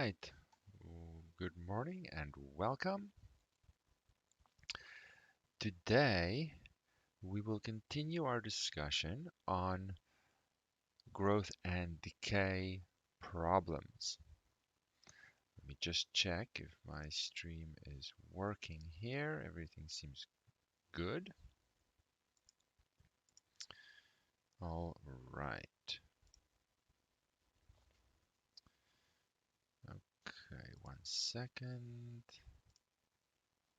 right. Good morning and welcome. Today, we will continue our discussion on growth and decay problems. Let me just check if my stream is working here. Everything seems good. All right. Okay, 1 second.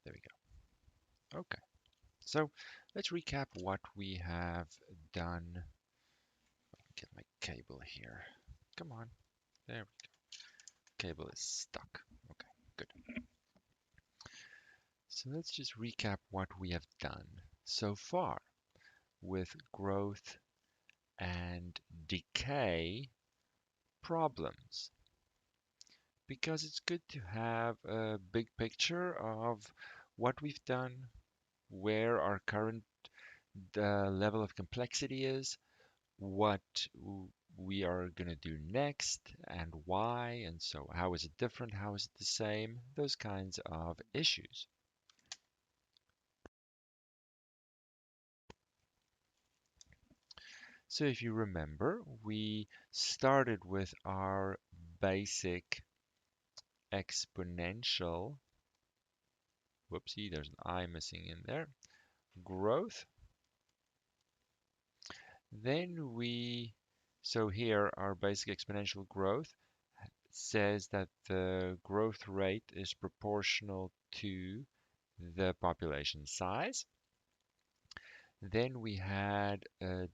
There we go. Okay. So let's recap what we have done. Get my cable here. Come on. There cable is stuck. Okay, good. So let's just recap what we have done so far with growth and decay problems. Because it's good to have a big picture of what we've done, where our current level of complexity is, what we are going to do next, and why, and so how is it different, how is it the same, those kinds of issues. So if you remember, we started with our basic exponential, whoopsie, there's an I missing in there, growth. Then so here our basic exponential growth says that the growth rate is proportional to the population size. Then we had a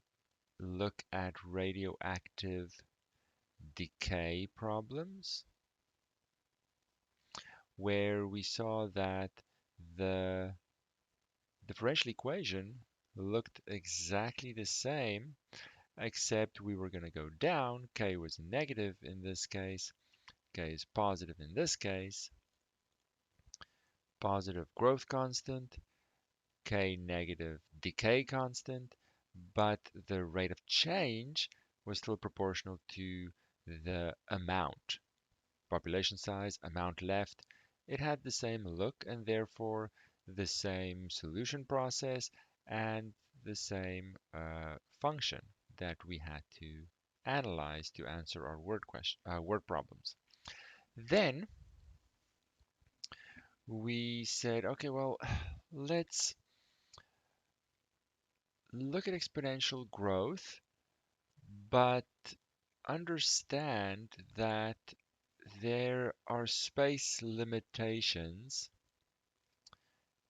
look at radioactive decay problems, where we saw that the differential equation looked exactly the same, except we were going to go down. K was negative in this case. K is positive in this case. Positive growth constant. K negative decay constant. But the rate of change was still proportional to the amount. Population size, amount left. It had the same look and therefore the same solution process and the same function that we had to analyze to answer our word problems. Then we said, okay, well, let's look at exponential growth, but understand that there are space limitations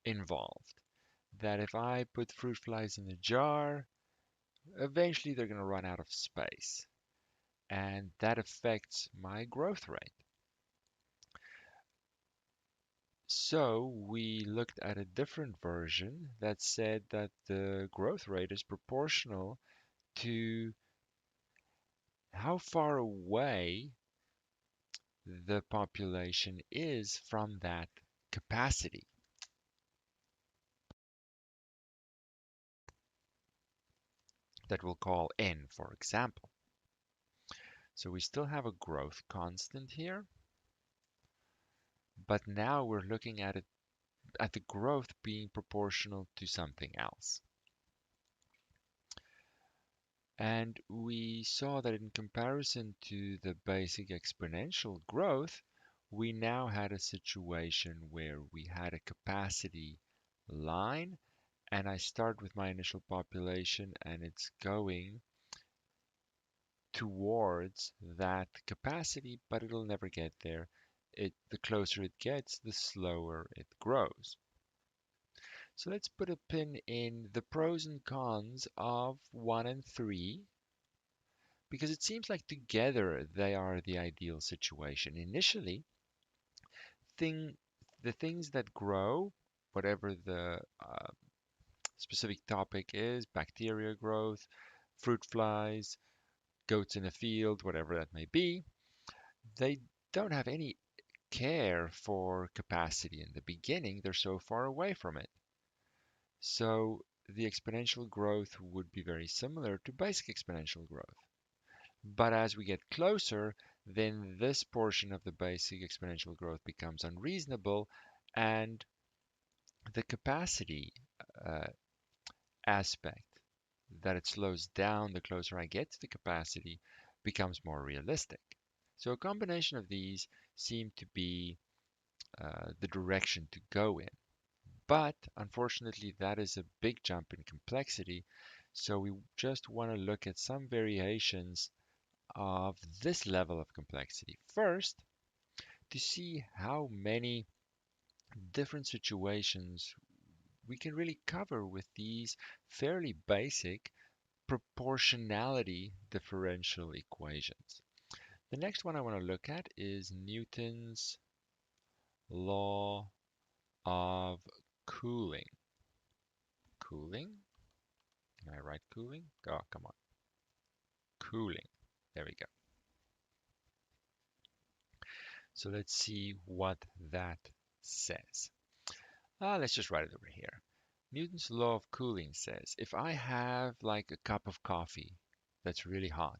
involved. That if I put fruit flies in a jar, eventually they're going to run out of space. And that affects my growth rate. So we looked at a different version that said that the growth rate is proportional to how far away the population is from that capacity that we'll call n, for example. So we still have a growth constant here, but now we're looking at it at the growth being proportional to something else. And we saw that in comparison to the basic exponential growth, we now had a situation where we had a capacity line, and I start with my initial population and it's going towards that capacity, but it'll never get there. The closer it gets, the slower it grows. So let's put a pin in the pros and cons of 1 and 3, because it seems like together they are the ideal situation. Initially, thing, the things that grow, whatever the specific topic is, bacteria growth, fruit flies, goats in a field, whatever that may be, they don't have any care for capacity in the beginning. They're so far away from it. So the exponential growth would be very similar to basic exponential growth. But as we get closer, then this portion of the basic exponential growth becomes unreasonable, and the capacity uh, aspect that it slows down the closer I get to the capacity becomes more realistic. So a combination of these seem to be the direction to go in. But unfortunately, that is a big jump in complexity. So we just want to look at some variations of this level of complexity. First, to see how many different situations we can really cover with these fairly basic proportionality differential equations. The next one I want to look at is Newton's law of cooling. Cooling? Can I write cooling? Oh, come on. Cooling. There we go. So let's see what that says. Let's just write it over here. Newton's law of cooling says if I have like a cup of coffee that's really hot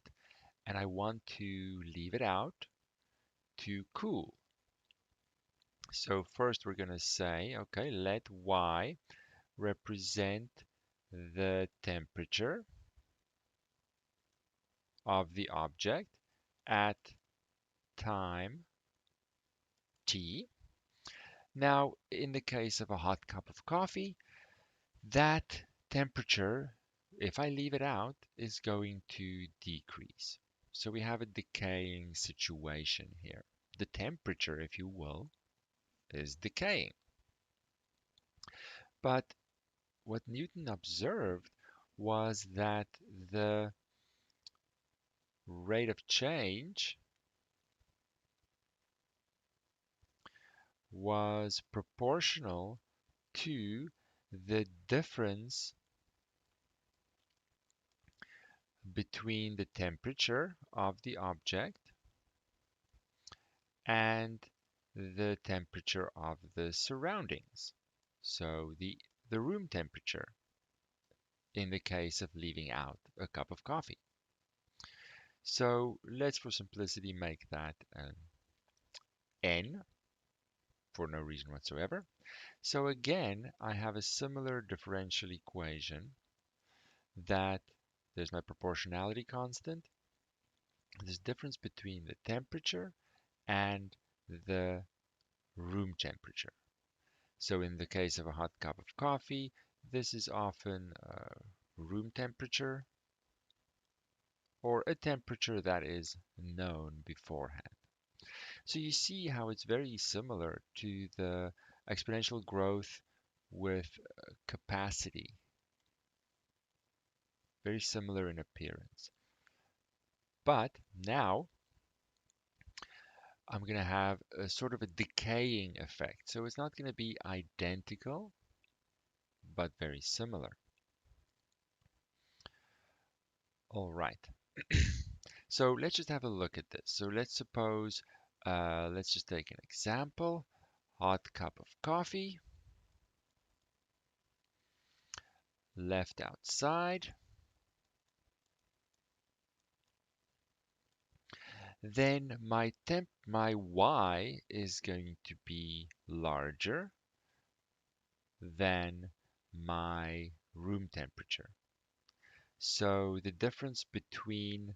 and I want to leave it out to cool. So first we're going to say, okay, let Y represent the temperature of the object at time t. Now, in the case of a hot cup of coffee, that temperature, if I leave it out, is going to decrease. So we have a decaying situation here. The temperature, if you will, is decaying. But what Newton observed was that the rate of change was proportional to the difference between the temperature of the object and the temperature of the surroundings. So the room temperature in the case of leaving out a cup of coffee. So let's, for simplicity, make that n for no reason whatsoever. So again, I have a similar differential equation that there's my proportionality constant, this difference between the temperature and the room temperature. So in the case of a hot cup of coffee, this is often room temperature or a temperature that is known beforehand. So you see how it's very similar to the exponential growth with capacity, very similar in appearance. But now I'm going to have a sort of a decaying effect. So it's not going to be identical, but very similar. All right. So let's just have a look at this. So let's suppose, let's just take an example. Hot cup of coffee, left outside. Then my Y is going to be larger than my room temperature. So the difference between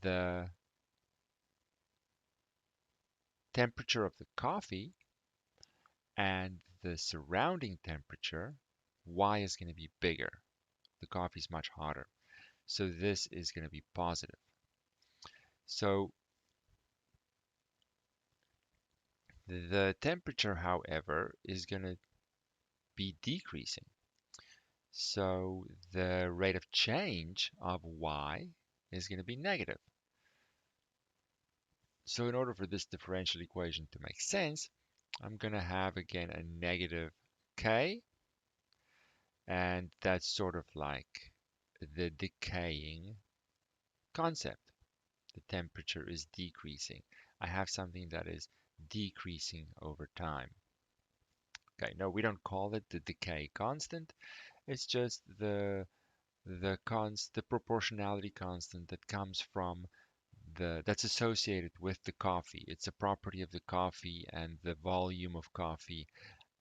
the temperature of the coffee and the surrounding temperature, Y is going to be bigger. The coffee is much hotter. So this is going to be positive. So the temperature, however, is going to be decreasing. So the rate of change of Y is going to be negative. So in order for this differential equation to make sense, I'm going to have again a negative K, and that's sort of like the decaying concept. The temperature is decreasing. I have something that is decreasing over time. Okay, no, we don't call it the decay constant. It's just the proportionality constant that comes from that's associated with the coffee. It's a property of the coffee and the volume of coffee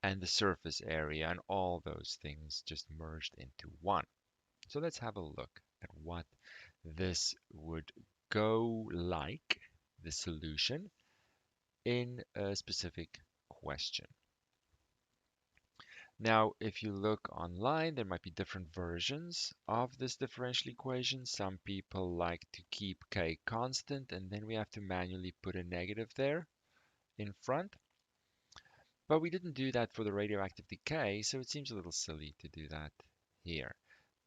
and the surface area and all those things just merged into one. So let's have a look at what this would go like, the solution, in a specific question. Now, if you look online, there might be different versions of this differential equation. Some people like to keep k constant, and then we have to manually put a negative there in front. But we didn't do that for the radioactive decay, so it seems a little silly to do that here.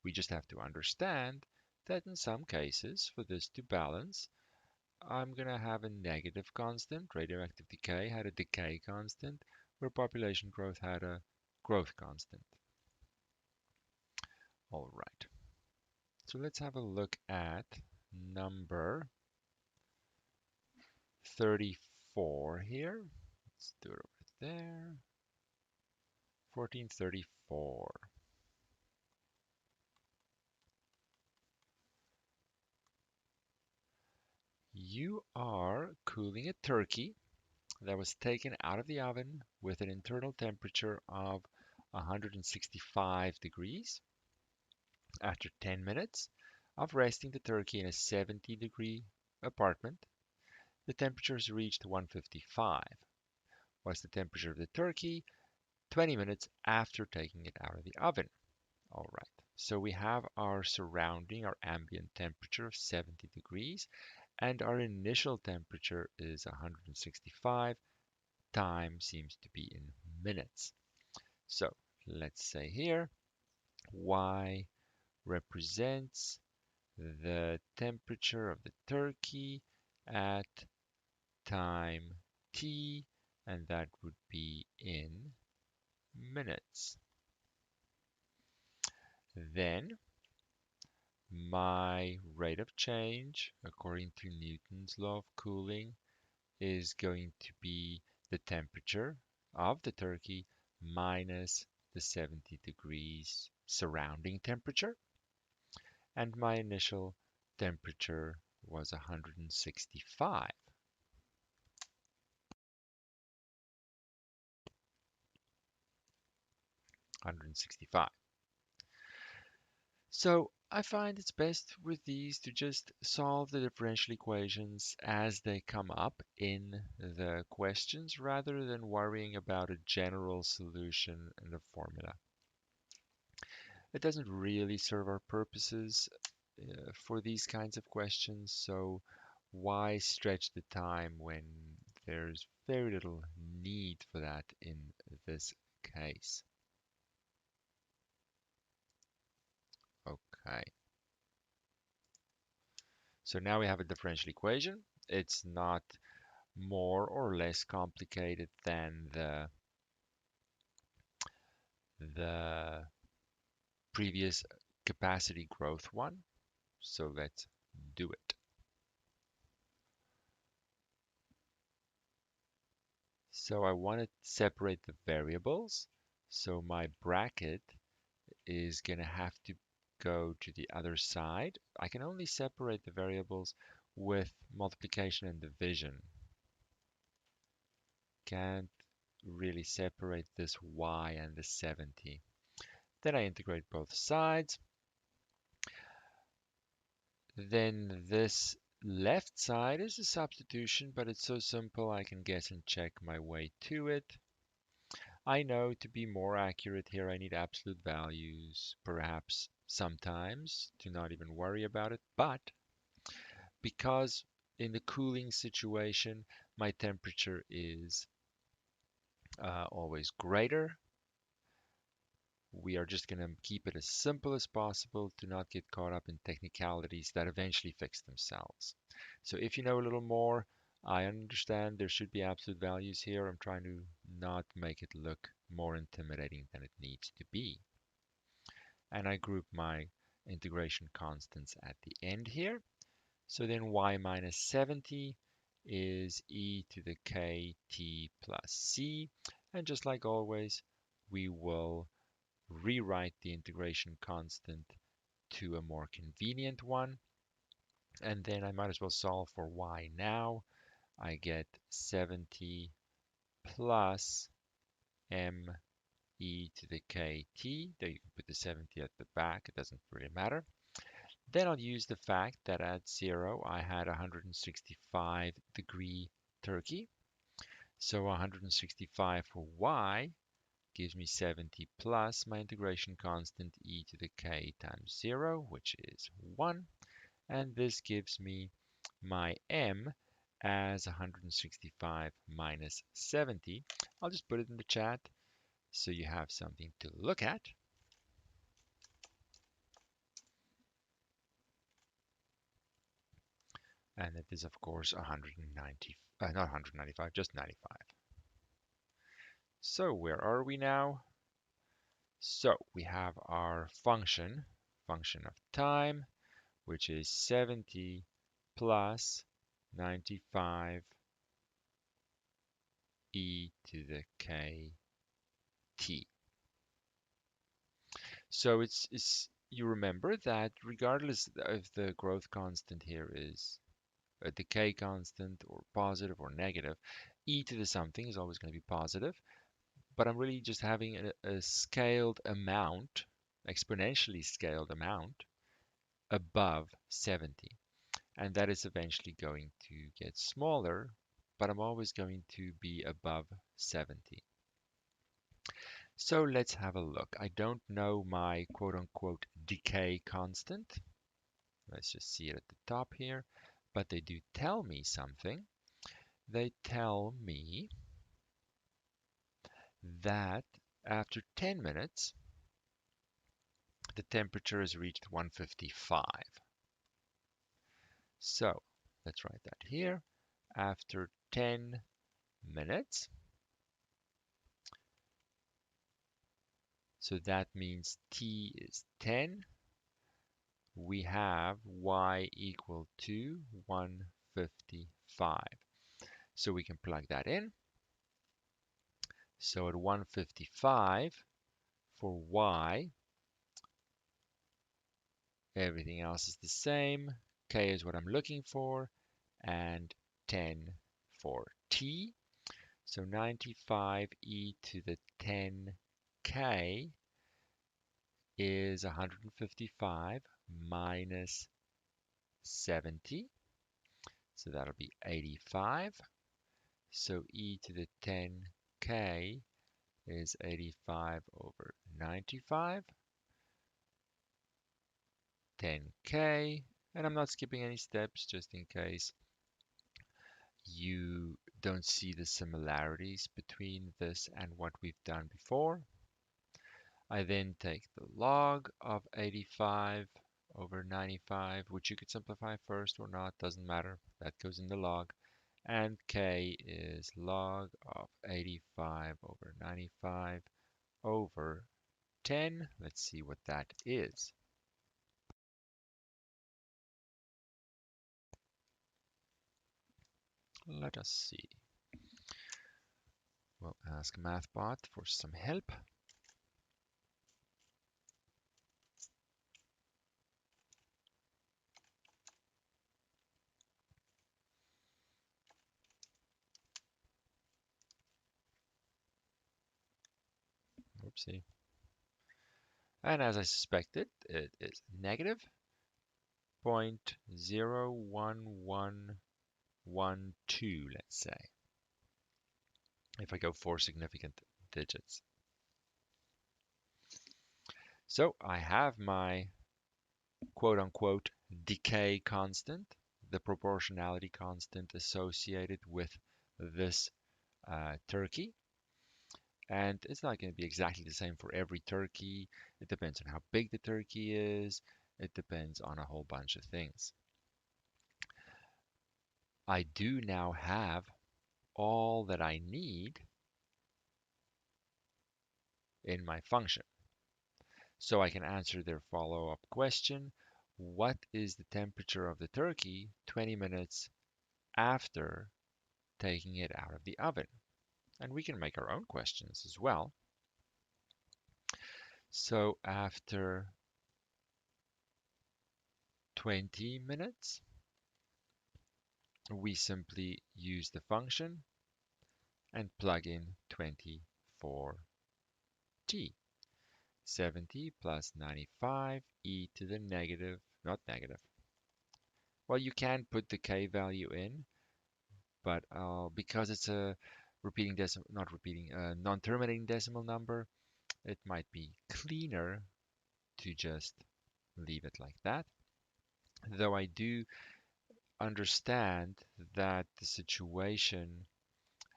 We just have to understand that in some cases, for this to balance, I'm going to have a negative constant. Radioactive decay had a decay constant, where population growth had a growth constant. All right. So let's have a look at number 34 here. Let's do it over there. 1434. You are cooling a turkey that was taken out of the oven with an internal temperature of 165 degrees. After 10 minutes of resting the turkey in a 70-degree apartment, the temperature has reached 155. What's the temperature of the turkey 20 minutes after taking it out of the oven? All right, so we have our surrounding, our ambient temperature of 70 degrees, and our initial temperature is 165. Time seems to be in minutes. So let's say here, Y represents the temperature of the turkey at time t, and that would be in minutes. Then my rate of change, according to Newton's law of cooling, is going to be the temperature of the turkey minus the 70 degrees surrounding temperature. And my initial temperature was 165. 165. So I find it's best with these to just solve the differential equations as they come up in the questions rather than worrying about a general solution and a formula. It doesn't really serve our purposes for these kinds of questions, so why stretch the time when there's very little need for that in this case? Okay. So now we have a differential equation. It's not more or less complicated than the previous capacity growth one. So let's do it. So I want to separate the variables. So my bracket is going to have to go to the other side. I can only separate the variables with multiplication and division. Can't really separate this y and the 70. Then I integrate both sides. Then this left side is a substitution, but it's so simple I can guess and check my way to it. I know to be more accurate here I need absolute values, perhaps sometimes, to not even worry about it, but because in the cooling situation my temperature is always greater, we are just going to keep it as simple as possible to not get caught up in technicalities that eventually fix themselves. So if you know a little more, I understand there should be absolute values here. I'm trying to not make it look more intimidating than it needs to be. And I group my integration constants at the end here. So then y minus 70 is e to the kt plus c. And just like always, we will rewrite the integration constant to a more convenient one. And then I might as well solve for y now. I get 70 plus m e to the kt. There you can put the 70 at the back. It doesn't really matter. Then I'll use the fact that at 0 I had 165 degree turkey. So 165 for y gives me 70 plus my integration constant e to the k times 0, which is 1. And this gives me my m as 165 minus 70. I'll just put it in the chat so you have something to look at. And it is, of course, 190, not 195, just 95. So where are we now? So we have our function of time, which is 70 plus 95 e to the kt. So it's you remember that regardless if the growth constant here is a decay constant or positive or negative, e to the something is always going to be positive, but I'm really just having a scaled amount, exponentially scaled amount above 70. And that is eventually going to get smaller, but I'm always going to be above 70. So let's have a look. I don't know my quote-unquote decay constant. Let's just see it at the top here. But they do tell me something. They tell me that after 10 minutes, the temperature has reached 155. So let's write that here. After 10 minutes, so that means t is 10. We have y equal to 155. So we can plug that in. So at 155 for y, everything else is the same. K is what I'm looking for, and 10 for t. So 95 e to the 10k is 155 minus 70. So that'll be 85. So e to the 10k is 85 over 95. 10k. And I'm not skipping any steps just in case you don't see the similarities between this and what we've done before. I then take the log of 85 over 95, which you could simplify first or not, doesn't matter. That goes in the log. And k is log of 85 over 95 over 10. Let's see what that is. Let us see. We'll ask MathBot for some help. Oopsie. And as I suspected, it is negative 0.01112, let's say, if I go 4 significant digits. So I have my quote-unquote decay constant, the proportionality constant associated with this turkey. And it's not going to be exactly the same for every turkey. It depends on how big the turkey is. It depends on a whole bunch of things. I do now have all that I need in my function. So I can answer their follow-up question. What is the temperature of the turkey 20 minutes after taking it out of the oven? And we can make our own questions as well. So after 20 minutes, we simply use the function and plug in 20 for t. 70 plus 95 e to the negative, not negative. Well, you can put the k value in, but because it's a repeating decimal, not repeating, non-terminating decimal number, it might be cleaner to just leave it like that. Though I do understand that the situation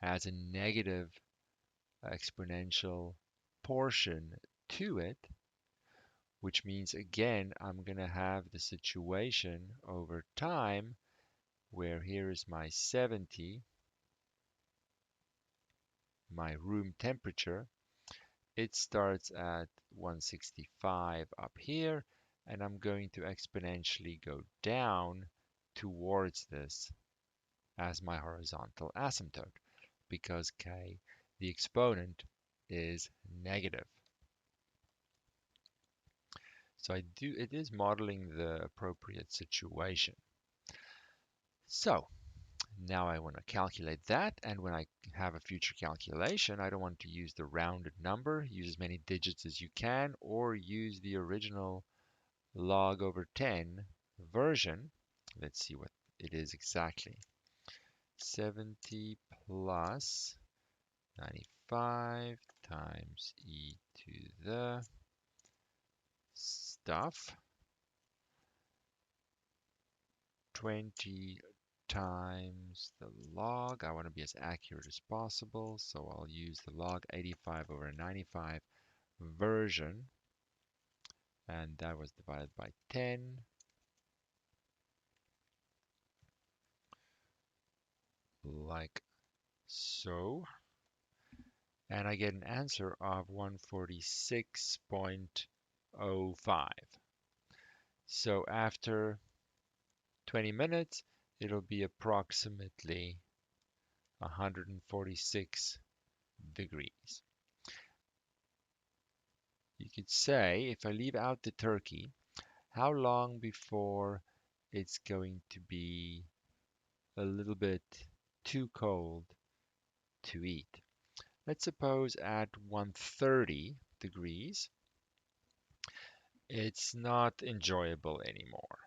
has a negative exponential portion to it, which means again, I'm going to have the situation over time where here is my 70, my room temperature. It starts at 165 up here, and I'm going to exponentially go down towards this as my horizontal asymptote because k, the exponent, is negative. So it is modeling the appropriate situation. So now I want to calculate that, and when I have a future calculation, I don't want to use the rounded number. Use as many digits as you can, or use the original log over 10 version. Let's see what it is exactly. 70 plus 95 times e to the stuff, 20 times the log. I want to be as accurate as possible, so I'll use the log 85 over 95 version, and that was divided by 10. Like so. And I get an answer of 146.05. So after 20 minutes, it'll be approximately 146 degrees. You could say, if I leave out the turkey, how long before it's going to be a little bit too cold to eat? Let's suppose at 130 degrees, it's not enjoyable anymore.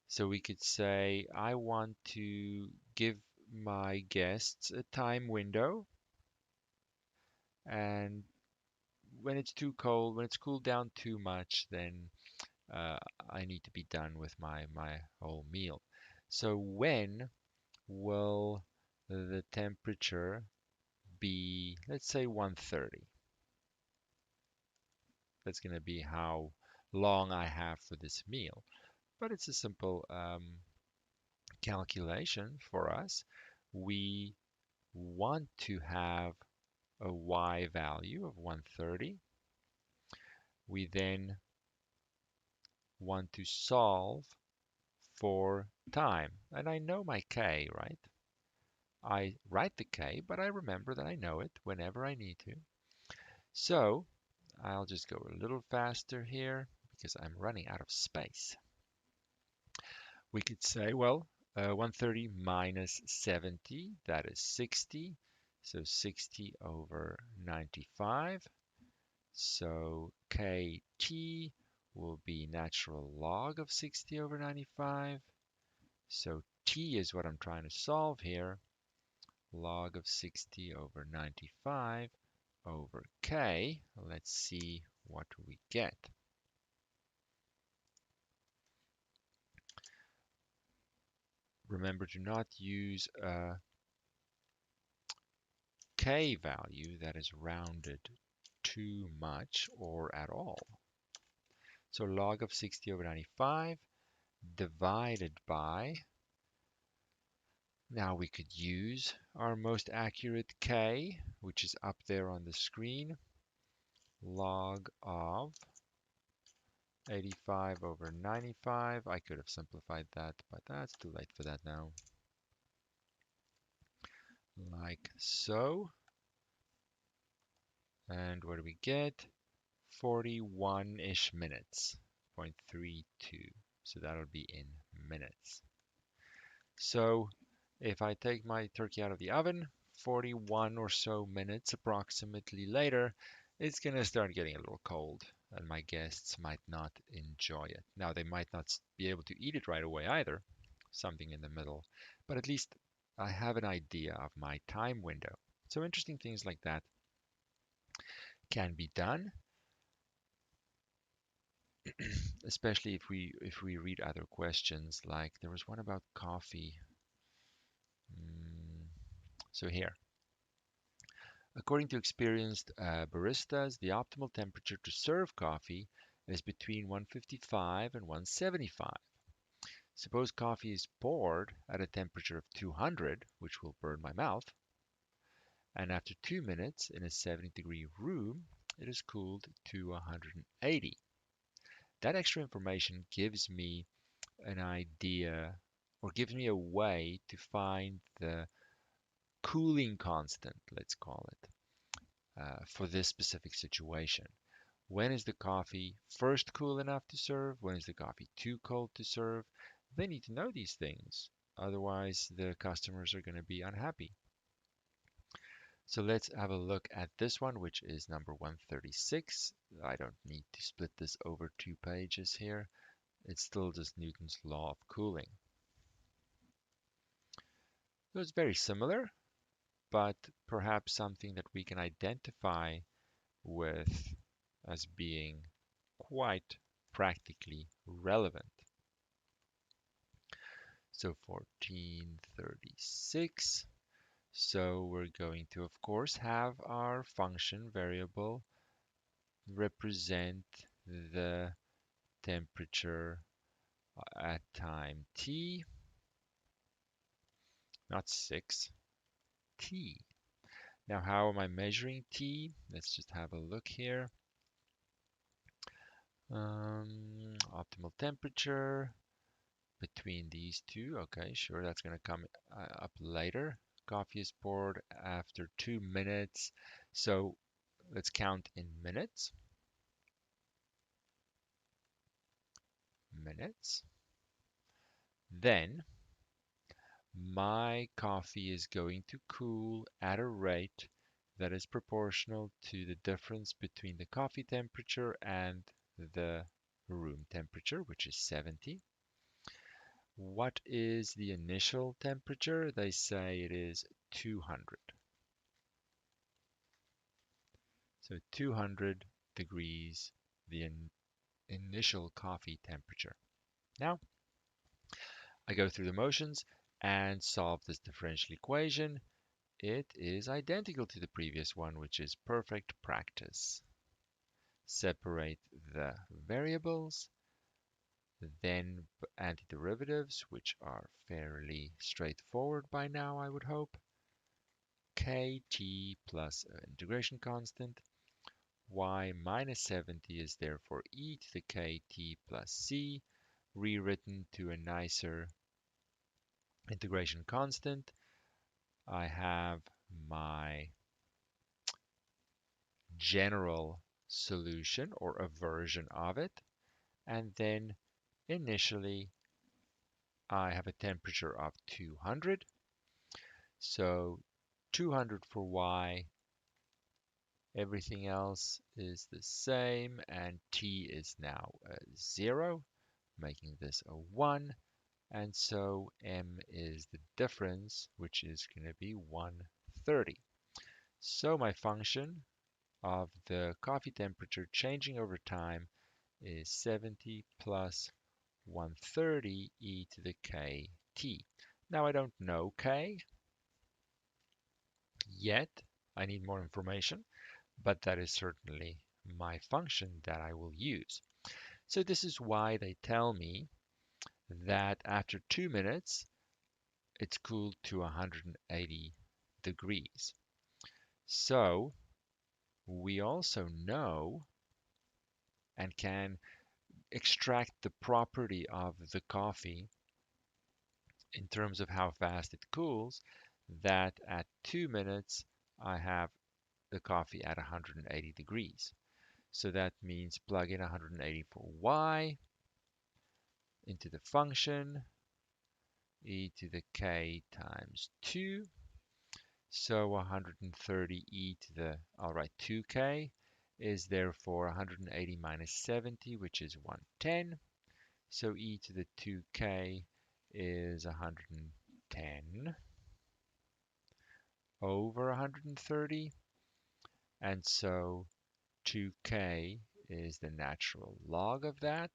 So we could say, I want to give my guests a time window, and when it's too cold, when it's cooled down too much, then uh, I need to be done with my whole meal. So when will the temperature be, let's say 130? That's going to be how long I have for this meal. But it's a simple calculation for us. We want to have a y value of 130. We then want to solve for time. And I know my k, right? I write the k, but I remember that I know it whenever I need to. So I'll just go a little faster here because I'm running out of space. We could say, well, 130 minus 70, that is 60. So 60 over 95. So kt will be natural log of 60 over 95. So t is what I'm trying to solve here. Log of 60 over 95 over k. Let's see what we get. Remember to not use a k value that is rounded too much or at all. So log of 60 over 95 divided by, now we could use our most accurate k, which is up there on the screen, log of 85 over 95. I could have simplified that, but that's too late for that now. Like so. And what do we get? 41-ish minutes, 0.32. So that'll be in minutes. So if I take my turkey out of the oven, 41 or so minutes approximately later, it's going to start getting a little cold, and my guests might not enjoy it. Now, they might not be able to eat it right away either, something in the middle, but at least I have an idea of my time window. So interesting things like that can be done, especially if we read other questions. Like there was one about coffee. Mm, so here, according to experienced baristas, the optimal temperature to serve coffee is between 155 and 175. Suppose coffee is poured at a temperature of 200, which will burn my mouth, and after 2 minutes in a 70-degree room, it is cooled to 180. That extra information gives me an idea or gives me a way to find the cooling constant, let's call it, for this specific situation. When is the coffee first cool enough to serve? When is the coffee too cold to serve? They need to know these things. Otherwise, the customers are going to be unhappy. So let's have a look at this one, which is number 136. I don't need to split this over 2 pages here. It's still just Newton's law of cooling. So it's very similar, but perhaps something that we can identify with as being quite practically relevant. So 1436. So we're going to, of course, have our function variable represent the temperature at time t, not 6, t. Now, how am I measuring t? Let's just have a look here. Optimal temperature between these two. Okay, sure, that's going to come up later. Coffee is poured after 2 minutes. So let's count in minutes. Minutes. Then my coffee is going to cool at a rate that is proportional to the difference between the coffee temperature and the room temperature, which is 70. What is the initial temperature? They say it is 200. So 200 degrees, the initial coffee temperature. Now, I go through the motions and solve this differential equation. It is identical to the previous one, which is perfect practice. Separate the variables, then antiderivatives, which are fairly straightforward by now, I would hope. Kt plus integration constant. Y minus 70 is therefore e to the kt plus c, rewritten to a nicer integration constant. I have my general solution or a version of it, and then initially I have a temperature of 200. So 200 for y, everything else is the same, and t is now 0, making this a 1. And so m is the difference, which is going to be 130. So my function of the coffee temperature changing over time is 70 plus 130 e to the kt. Now I don't know k yet. I need more information, but that is certainly my function that I will use. So this is why they tell me that after 2 minutes, it's cooled to 180 degrees. So we also know and can extract the property of the coffee in terms of how fast it cools, that at 2 minutes I have the coffee at 180 degrees. So that means plug in 180 for y into the function, e to the k times 2. So 130 e to the, I'll write 2k, is therefore 180 minus 70, which is 110. So e to the 2k is 110 over 130. And so 2k is the natural log of that.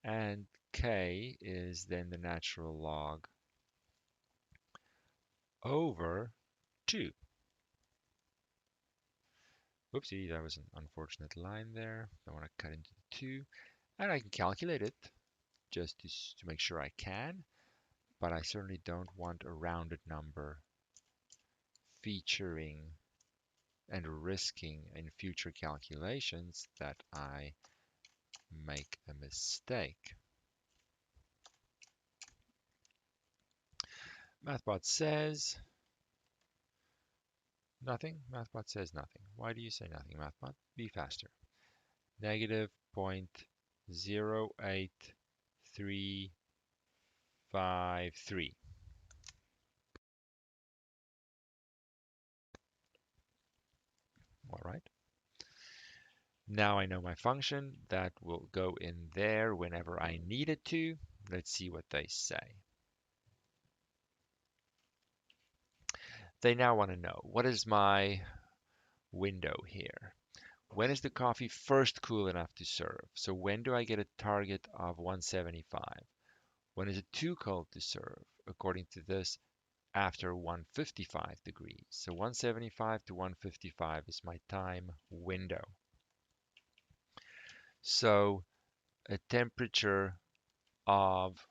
And k is then the natural log over 2. Whoopsie, that was an unfortunate line there. I want to cut into the 2. And I can calculate it just to make sure I can. But I certainly don't want a rounded number featuring and risking in future calculations that I make a mistake. MathBot says nothing. MathBot says nothing. Why do you say nothing, MathBot? Be faster. Negative 0.08353. All right. Now I know my function. That will go in there whenever I need it to. Let's see what they say. They now want to know, what is my window here? When is the coffee first cool enough to serve? So when do I get a target of 175? When is it too cold to serve? According to this, after 155 degrees. So 175 to 155 is my time window. So a temperature of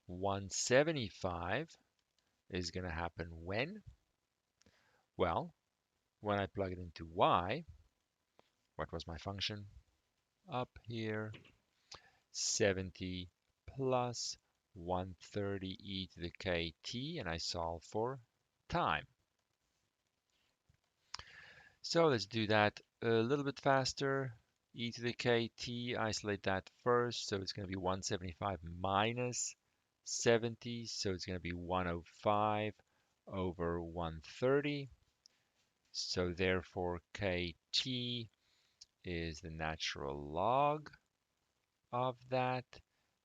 175 is going to happen when? Well, when I plug it into y, what was my function? Up here, 70 plus 130 e to the kt, and I solve for time. So let's do that a little bit faster. E to the kt, isolate that first, so it's going to be 175 minus 70, so it's going to be 105 over 130. So therefore kt is the natural log of that,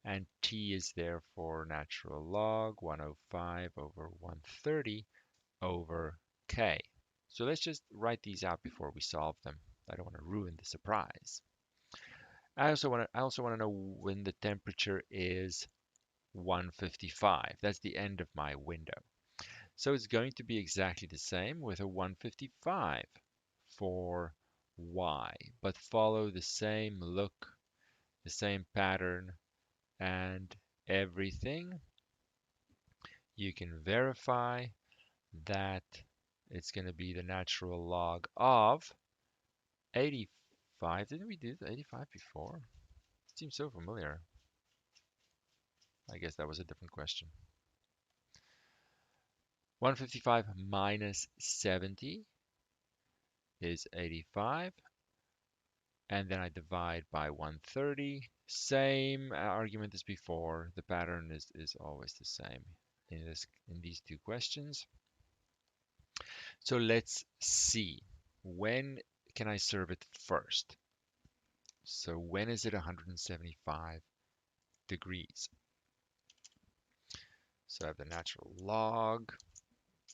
and t is therefore natural log 105 over 130 over k. So let's just write these out before we solve them. I don't want to ruin the surprise. I also want to know when the temperature is 155. That's the end of my window. So it's going to be exactly the same with a 155 for y, but follow the same look, the same pattern, and everything. You can verify that it's going to be the natural log of 85. Didn't we do 85 before? It seems so familiar. I guess that was a different question. 155 minus 70 is 85. And then I divide by 130. Same argument as before. The pattern is always the same in these two questions. So let's see. When can I serve it first? So when is it 175 degrees? So I have the natural log,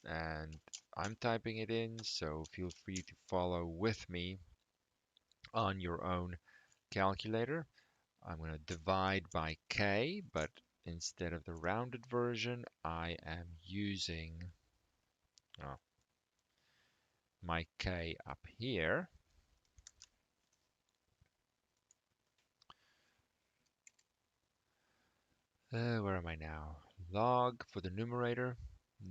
and I'm typing it in, so feel free to follow with me on your own calculator. I'm going to divide by k, but instead of the rounded version, I am using my k up here. Where am I now? Log for the numerator.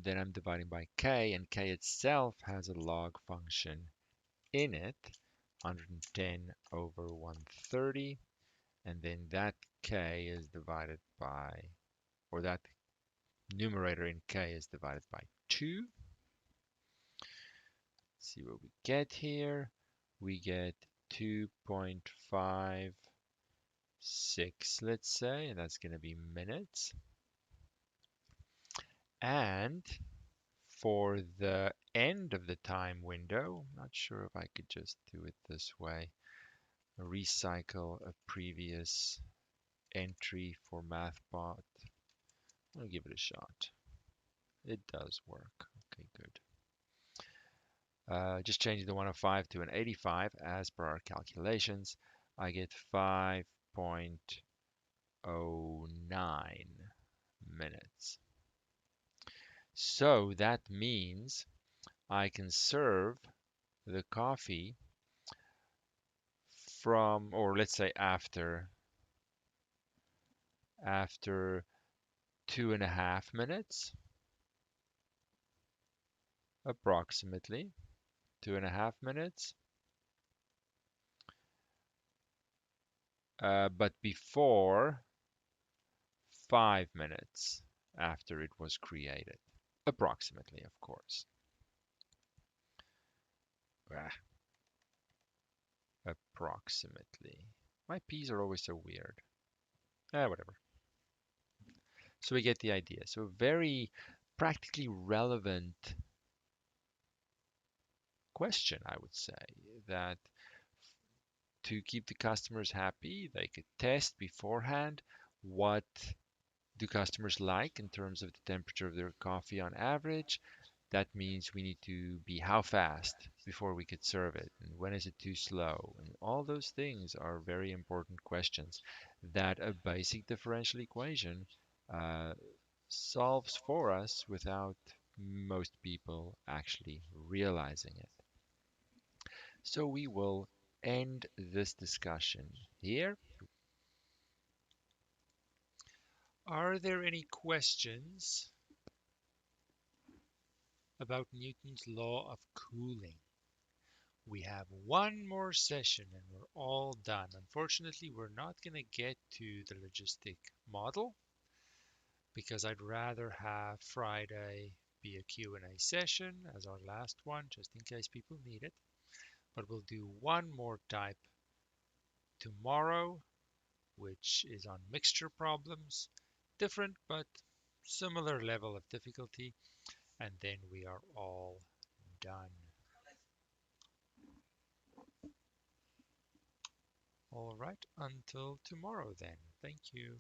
Then I'm dividing by k, and k itself has a log function in it, 110 over 130. And then that k is divided by, or that numerator in k is divided by 2. See what we get here. We get 2.5 6, let's say, and that's going to be minutes. And for the end of the time window, I'm not sure if I could just do it this way, recycle a previous entry for MathBot. I'll give it a shot. It does work. Okay, good. Just changing the 105 to an 85 as per our calculations. I get 5.09 minutes. So that means I can serve the coffee from, or let's say after 2.5 minutes, approximately 2.5 minutes, but before 5 minutes after it was created, approximately, of course. Ah, approximately. My P's are always so weird. Whatever. So we get the idea. So very practically relevant question, I would say, that to keep the customers happy, they could test beforehand what do customers like in terms of the temperature of their coffee on average. That means we need to be how fast before we could serve it, and when is it too slow? And all those things are very important questions that a basic differential equation uh, solves for us without most people actually realizing it. So we will end this discussion here. Are there any questions about Newton's law of cooling? We have one more session and we're all done. Unfortunately, we're not going to get to the logistic model because I'd rather have Friday be a Q&A session as our last one, just in case people need it. But we'll do one more type tomorrow, which is on mixture problems. Different but similar level of difficulty, and then we are all done. All right, until tomorrow then. Thank you.